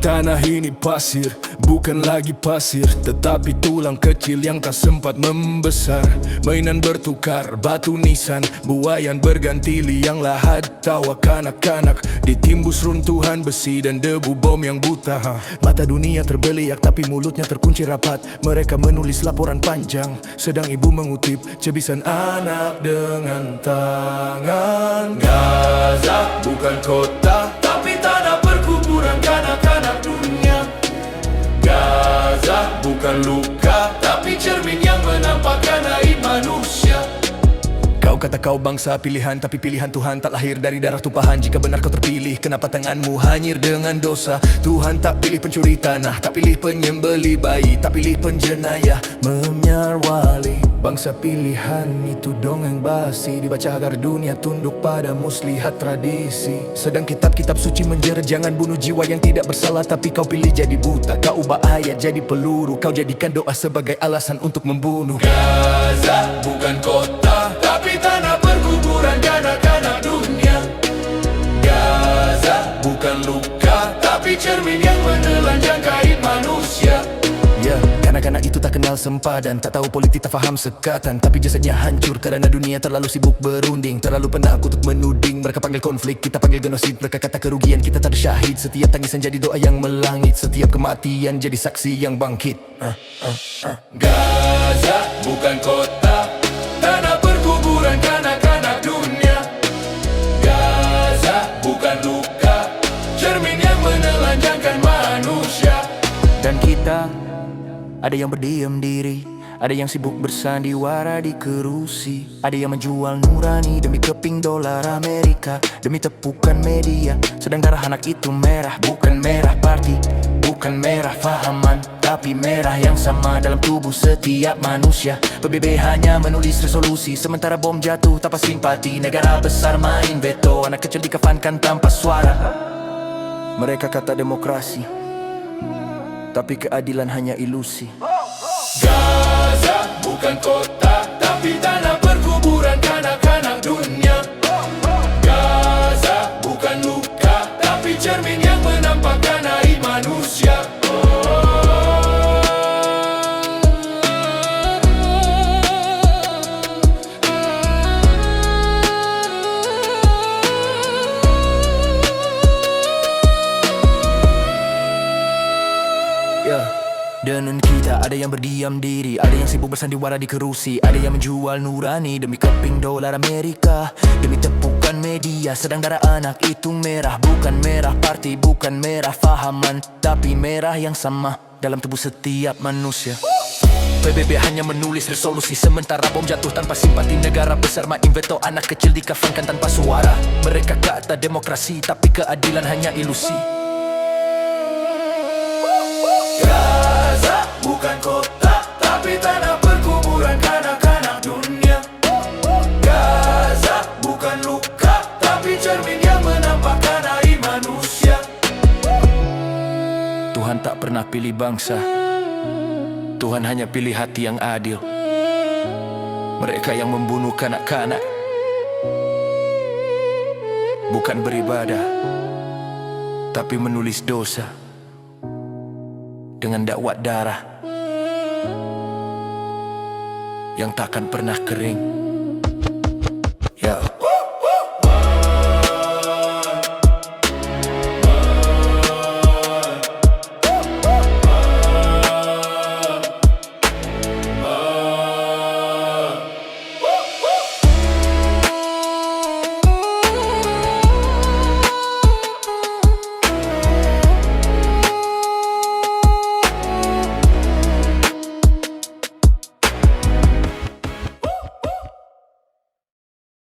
Tanah ini pasir, bukan lagi pasir, tetapi tulang kecil yang tak sempat membesar. Mainan bertukar, batu nisan, buayan berganti liang lahat. Tawa kanak-kanak, ditimbus runtuhan besi dan debu bom yang buta. Mata dunia terbeliak tapi mulutnya terkunci rapat. Mereka menulis laporan panjang, sedang ibu mengutip cebisan anak dengan tangan. Gaza bukan kota, tapi tanah perkuburan kanak-kanak dunia. Gaza bukan luka, tapi cermin yang menampakkan aib manusia. Kau kata kau bangsa pilihan, tapi pilihan Tuhan tak lahir dari darah tumpahan. Jika benar kau terpilih, kenapa tanganmu hanyir dengan dosa? Tuhan tak pilih pencuri tanah, tak pilih penyembeli bayi, tak pilih penjenayah memyar wali. Bangsa pilihan itu dongeng basi, dibaca agar dunia tunduk pada muslihat tradisi. Sedang kitab-kitab suci menjera jangan bunuh jiwa yang tidak bersalah, tapi kau pilih jadi buta. Kau ubah ayat jadi peluru, kau jadikan doa sebagai alasan untuk membunuh. Gaza bukan kota, tapi tanah perkuburan kanak-kanak dunia. Gaza bukan luka, tapi cermin yang menelanjang kain manusia. Kanak-kanak itu tak kenal sempadan, tak tahu politik, tak faham sekatan, tapi jasadnya hancur karena dunia terlalu sibuk berunding. Terlalu penat aku untuk menuding. Mereka panggil konflik, kita panggil genosid. Mereka kata kerugian, kita tak ada syahid. Setiap tangisan jadi doa yang melangit, setiap kematian jadi saksi yang bangkit. Gaza bukan kota, tanah perkuburan kanak-kanak dunia. Gaza bukan luka, cermin yang menelanjangkan manusia. Dan kita ada yang berdiam diri, ada yang sibuk bersandiwara di kerusi, ada yang menjual nurani demi keping dolar Amerika, demi tepukan media. Sedang darah anak itu merah, bukan merah parti, bukan merah fahaman, tapi merah yang sama dalam tubuh setiap manusia. PBB hanya menulis resolusi, sementara bom jatuh tanpa simpati. Negara besar main veto, anak kecil dikafankan tanpa suara. Mereka kata demokrasi, tapi keadilan hanya ilusi. Gaza bukan kota, tapi tanah perkuburan kanak-kanak dunia. Gaza bukan luka, tapi cermin yang menampakkan aib manusia. Dan kita ada yang berdiam diri, ada yang sibuk bersandiwara di kerusi, ada yang menjual nurani demi keping dolar Amerika, demi tepukan media. Sedang darah anak itu merah, bukan merah parti, bukan merah fahaman, tapi merah yang sama dalam tubuh setiap manusia. PBB hanya menulis resolusi, sementara bom jatuh tanpa simpati. Negara besar main veto, anak kecil dikafankan tanpa suara. Mereka kata demokrasi, tapi keadilan hanya ilusi. Gaza bukan kota, tapi tanah perkuburan kanak-kanak dunia. Gaza bukan luka, tapi cermin yang menampakkan aib manusia. Tuhan tak pernah pilih bangsa, Tuhan hanya pilih hati yang adil. Mereka yang membunuh kanak-kanak bukan beribadah, tapi menulis dosa dengan dakwah darah yang takkan pernah kering.